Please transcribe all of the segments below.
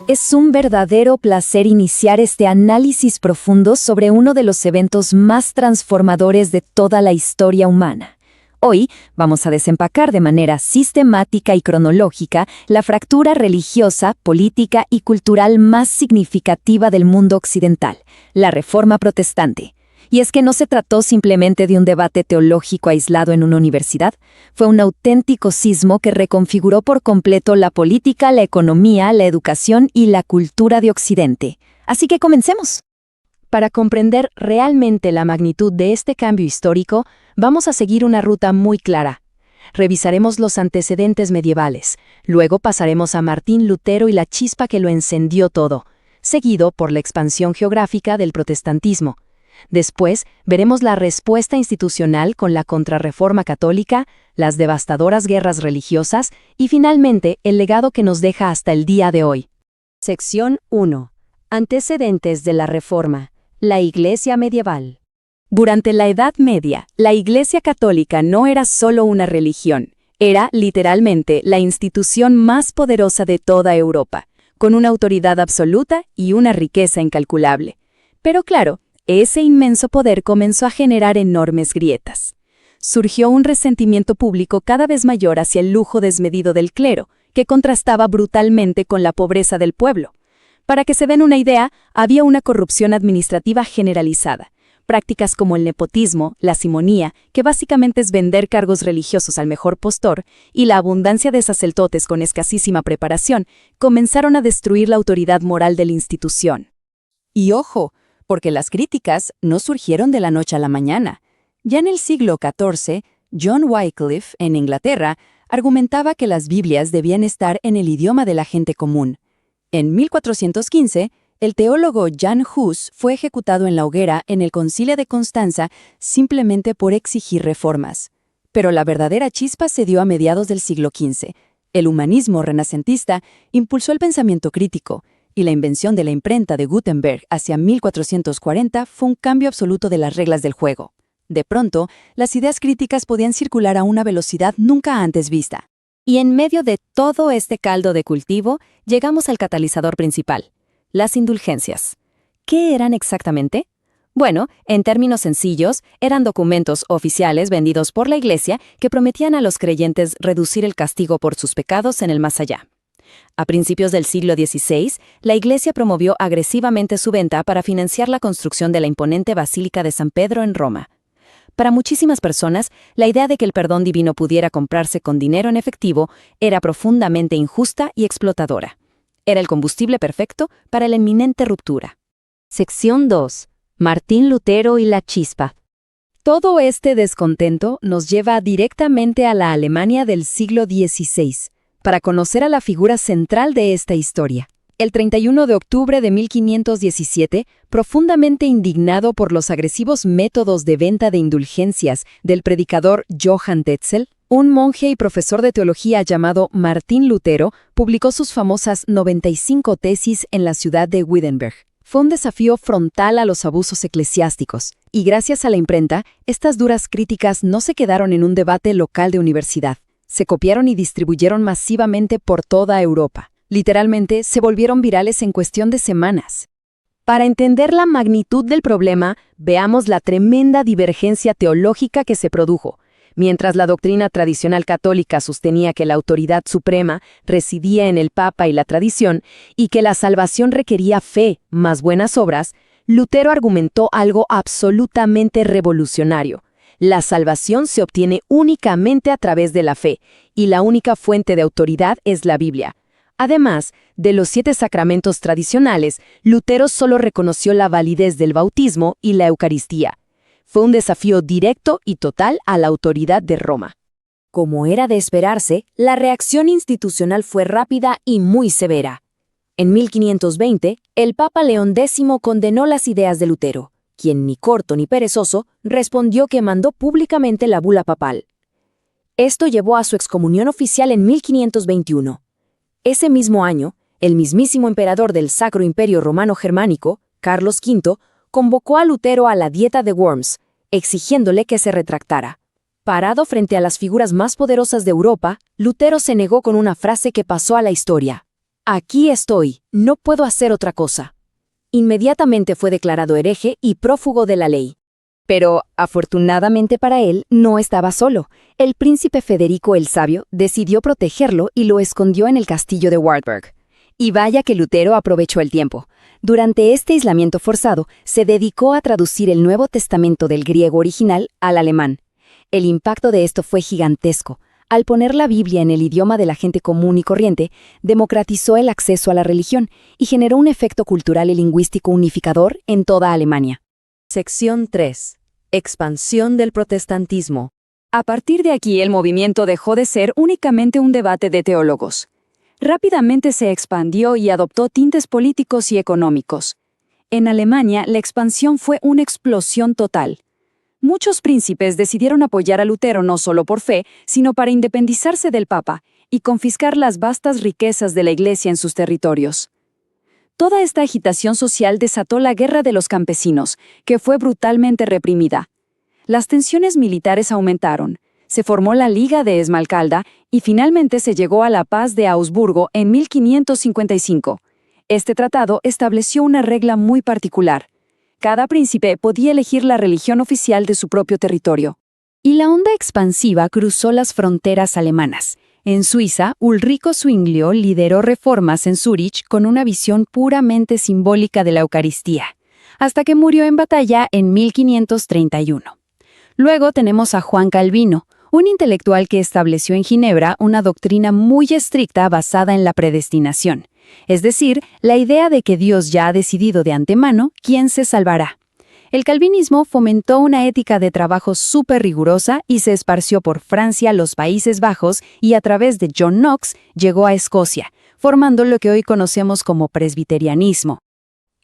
Es un verdadero placer iniciar este análisis profundo sobre uno de los eventos más transformadores de toda la historia humana. Hoy vamos a desempacar de manera sistemática y cronológica la fractura religiosa, política y cultural más significativa del mundo occidental, la Reforma Protestante. Y es que no se trató simplemente de un debate teológico aislado en una universidad, fue un auténtico sismo que reconfiguró por completo la política, la economía, la educación y la cultura de Occidente. Así que comencemos. Para comprender realmente la magnitud de este cambio histórico, vamos a seguir una ruta muy clara. Revisaremos los antecedentes medievales, luego pasaremos a Martín Lutero y la chispa que lo encendió todo, seguido por la expansión geográfica del protestantismo. Después, veremos la respuesta institucional con la Contrarreforma católica, las devastadoras guerras religiosas y, finalmente, el legado que nos deja hasta el día de hoy. Sección 1. Antecedentes de la Reforma. La Iglesia medieval. Durante la Edad Media, la Iglesia católica no era solo una religión, era, literalmente, la institución más poderosa de toda Europa, con una autoridad absoluta y una riqueza incalculable. Pero claro, ese inmenso poder comenzó a generar enormes grietas. Surgió un resentimiento público cada vez mayor hacia el lujo desmedido del clero, que contrastaba brutalmente con la pobreza del pueblo. Para que se den una idea, había una corrupción administrativa generalizada. Prácticas como el nepotismo, la simonía, que básicamente es vender cargos religiosos al mejor postor, y la abundancia de sacerdotes con escasísima preparación, comenzaron a destruir la autoridad moral de la institución. Y ojo, porque las críticas no surgieron de la noche a la mañana. Ya en el siglo XIV, John Wycliffe, en Inglaterra, argumentaba que las Biblias debían estar en el idioma de la gente común. En 1415, el teólogo Jan Hus fue ejecutado en la hoguera en el Concilio de Constanza simplemente por exigir reformas. Pero la verdadera chispa se dio a mediados del siglo XV. El humanismo renacentista impulsó el pensamiento crítico, y la invención de la imprenta de Gutenberg hacia 1440 fue un cambio absoluto de las reglas del juego. De pronto, las ideas críticas podían circular a una velocidad nunca antes vista. Y en medio de todo este caldo de cultivo, llegamos al catalizador principal, las indulgencias. ¿Qué eran exactamente? Bueno, en términos sencillos, eran documentos oficiales vendidos por la Iglesia que prometían a los creyentes reducir el castigo por sus pecados en el más allá. A principios del siglo XVI, la Iglesia promovió agresivamente su venta para financiar la construcción de la imponente Basílica de San Pedro en Roma. Para muchísimas personas, la idea de que el perdón divino pudiera comprarse con dinero en efectivo era profundamente injusta y explotadora. Era el combustible perfecto para la inminente ruptura. Sección 2. Martín Lutero y la chispa. Todo este descontento nos lleva directamente a la Alemania del siglo XVI. Para conocer a la figura central de esta historia. El 31 de octubre de 1517, profundamente indignado por los agresivos métodos de venta de indulgencias del predicador Johann Tetzel, un monje y profesor de teología llamado Martín Lutero publicó sus famosas 95 tesis en la ciudad de Wittenberg. Fue un desafío frontal a los abusos eclesiásticos, y gracias a la imprenta, estas duras críticas no se quedaron en un debate local de universidad. Se copiaron y distribuyeron masivamente por toda Europa. Literalmente, se volvieron virales en cuestión de semanas. Para entender la magnitud del problema, veamos la tremenda divergencia teológica que se produjo. Mientras la doctrina tradicional católica sostenía que la autoridad suprema residía en el Papa y la tradición, y que la salvación requería fe más buenas obras, Lutero argumentó algo absolutamente revolucionario. La salvación se obtiene únicamente a través de la fe, y la única fuente de autoridad es la Biblia. Además de los 7 sacramentos tradicionales, Lutero solo reconoció la validez del bautismo y la Eucaristía. Fue un desafío directo y total a la autoridad de Roma. Como era de esperarse, la reacción institucional fue rápida y muy severa. En 1520, el Papa León X condenó las ideas de Lutero, quien, ni corto ni perezoso, respondió que mandó públicamente la bula papal. Esto llevó a su excomunión oficial en 1521. Ese mismo año, el mismísimo emperador del Sacro Imperio Romano Germánico, Carlos V, convocó a Lutero a la Dieta de Worms, exigiéndole que se retractara. Parado frente a las figuras más poderosas de Europa, Lutero se negó con una frase que pasó a la historia. Aquí estoy, no puedo hacer otra cosa. Inmediatamente fue declarado hereje y prófugo de la ley. Pero, afortunadamente para él, no estaba solo. El príncipe Federico el Sabio decidió protegerlo y lo escondió en el castillo de Wartburg. Y vaya que Lutero aprovechó el tiempo. Durante este aislamiento forzado, se dedicó a traducir el Nuevo Testamento del griego original al alemán. El impacto de esto fue gigantesco. Al poner la Biblia en el idioma de la gente común y corriente, democratizó el acceso a la religión y generó un efecto cultural y lingüístico unificador en toda Alemania. Sección 3. Expansión del protestantismo. A partir de aquí, el movimiento dejó de ser únicamente un debate de teólogos. Rápidamente se expandió y adoptó tintes políticos y económicos. En Alemania, la expansión fue una explosión total. Muchos príncipes decidieron apoyar a Lutero no solo por fe, sino para independizarse del Papa y confiscar las vastas riquezas de la Iglesia en sus territorios. Toda esta agitación social desató la Guerra de los Campesinos, que fue brutalmente reprimida. Las tensiones militares aumentaron, se formó la Liga de Esmalcalda y finalmente se llegó a la Paz de Augsburgo en 1555. Este tratado estableció una regla muy particular. Cada príncipe podía elegir la religión oficial de su propio territorio. Y la onda expansiva cruzó las fronteras alemanas. En Suiza, Ulrico Zwinglio lideró reformas en Zúrich con una visión puramente simbólica de la Eucaristía, hasta que murió en batalla en 1531. Luego tenemos a Juan Calvino, un intelectual que estableció en Ginebra una doctrina muy estricta basada en la predestinación. Es decir, la idea de que Dios ya ha decidido de antemano quién se salvará. El calvinismo fomentó una ética de trabajo súper rigurosa y se esparció por Francia, los Países Bajos y a través de John Knox llegó a Escocia, formando lo que hoy conocemos como presbiterianismo.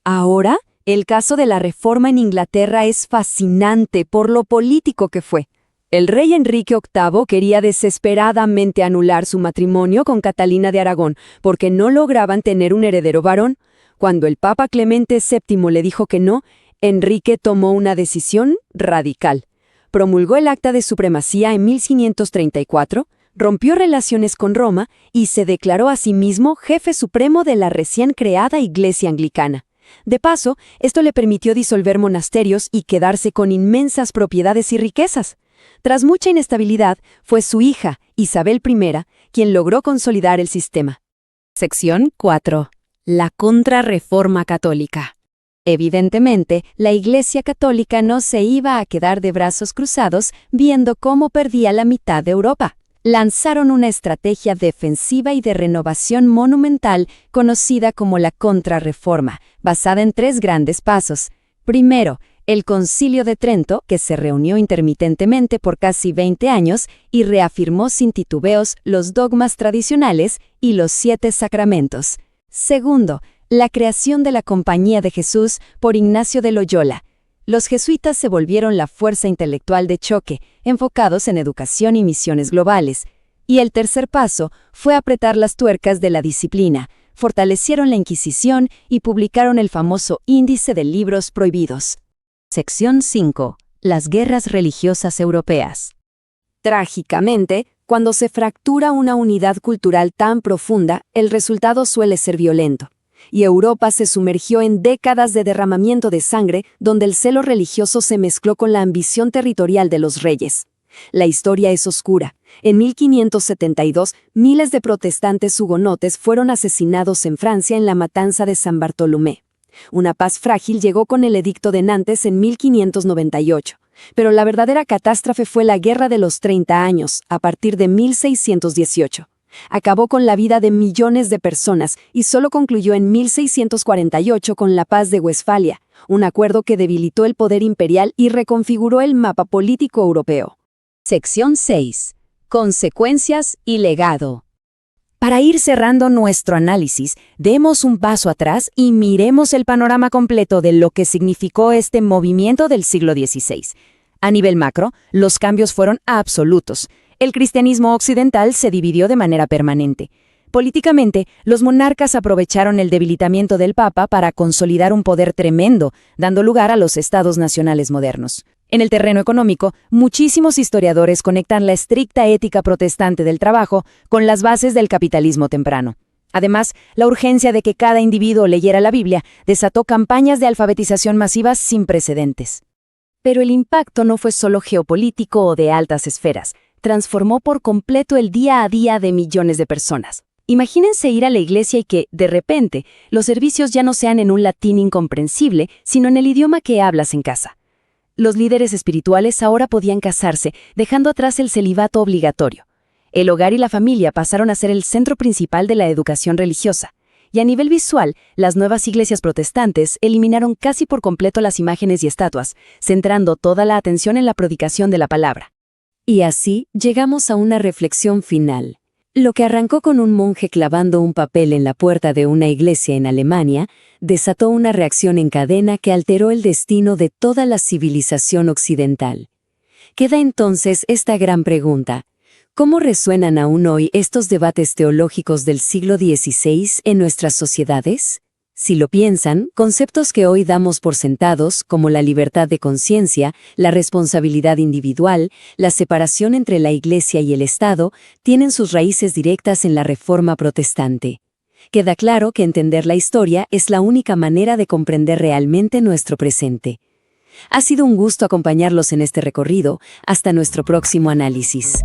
Ahora, el caso de la Reforma en Inglaterra es fascinante por lo político que fue. El rey Enrique VIII quería desesperadamente anular su matrimonio con Catalina de Aragón porque no lograban tener un heredero varón. Cuando el Papa Clemente VII le dijo que no, Enrique tomó una decisión radical. Promulgó el Acta de Supremacía en 1534, rompió relaciones con Roma y se declaró a sí mismo jefe supremo de la recién creada Iglesia Anglicana. De paso, esto le permitió disolver monasterios y quedarse con inmensas propiedades y riquezas. Tras mucha inestabilidad, fue su hija, Isabel I, quien logró consolidar el sistema. Sección 4. La Contrarreforma Católica. Evidentemente, la Iglesia Católica no se iba a quedar de brazos cruzados viendo cómo perdía la mitad de Europa. Lanzaron una estrategia defensiva y de renovación monumental conocida como la Contrarreforma, basada en 3 grandes pasos. Primero, el Concilio de Trento, que se reunió intermitentemente por casi 20 años y reafirmó sin titubeos los dogmas tradicionales y los 7 sacramentos. Segundo, la creación de la Compañía de Jesús por Ignacio de Loyola. Los jesuitas se volvieron la fuerza intelectual de choque, enfocados en educación y misiones globales. Y el tercer paso fue apretar las tuercas de la disciplina, fortalecieron la Inquisición y publicaron el famoso Índice de Libros Prohibidos. Sección 5. Las guerras religiosas europeas. Trágicamente, cuando se fractura una unidad cultural tan profunda, el resultado suele ser violento. Y Europa se sumergió en décadas de derramamiento de sangre, donde el celo religioso se mezcló con la ambición territorial de los reyes. La historia es oscura. En 1572, miles de protestantes hugonotes fueron asesinados en Francia en la matanza de San Bartolomé. Una paz frágil llegó con el Edicto de Nantes en 1598, pero la verdadera catástrofe fue la Guerra de los 30 años, a partir de 1618. Acabó con la vida de millones de personas y solo concluyó en 1648 con la Paz de Westfalia, un acuerdo que debilitó el poder imperial y reconfiguró el mapa político europeo. Sección 6. Consecuencias y legado. Para ir cerrando nuestro análisis, demos un paso atrás y miremos el panorama completo de lo que significó este movimiento del siglo XVI. A nivel macro, los cambios fueron absolutos. El cristianismo occidental se dividió de manera permanente. Políticamente, los monarcas aprovecharon el debilitamiento del Papa para consolidar un poder tremendo, dando lugar a los estados nacionales modernos. En el terreno económico, muchísimos historiadores conectan la estricta ética protestante del trabajo con las bases del capitalismo temprano. Además, la urgencia de que cada individuo leyera la Biblia desató campañas de alfabetización masivas sin precedentes. Pero el impacto no fue solo geopolítico o de altas esferas, transformó por completo el día a día de millones de personas. Imagínense ir a la iglesia y que, de repente, los servicios ya no sean en un latín incomprensible, sino en el idioma que hablas en casa. Los líderes espirituales ahora podían casarse, dejando atrás el celibato obligatorio. El hogar y la familia pasaron a ser el centro principal de la educación religiosa. Y a nivel visual, las nuevas iglesias protestantes eliminaron casi por completo las imágenes y estatuas, centrando toda la atención en la predicación de la palabra. Y así llegamos a una reflexión final. Lo que arrancó con un monje clavando un papel en la puerta de una iglesia en Alemania, desató una reacción en cadena que alteró el destino de toda la civilización occidental. Queda entonces esta gran pregunta: ¿cómo resuenan aún hoy estos debates teológicos del siglo XVI en nuestras sociedades? Si lo piensan, conceptos que hoy damos por sentados, como la libertad de conciencia, la responsabilidad individual, la separación entre la Iglesia y el Estado, tienen sus raíces directas en la Reforma protestante. Queda claro que entender la historia es la única manera de comprender realmente nuestro presente. Ha sido un gusto acompañarlos en este recorrido. Hasta nuestro próximo análisis.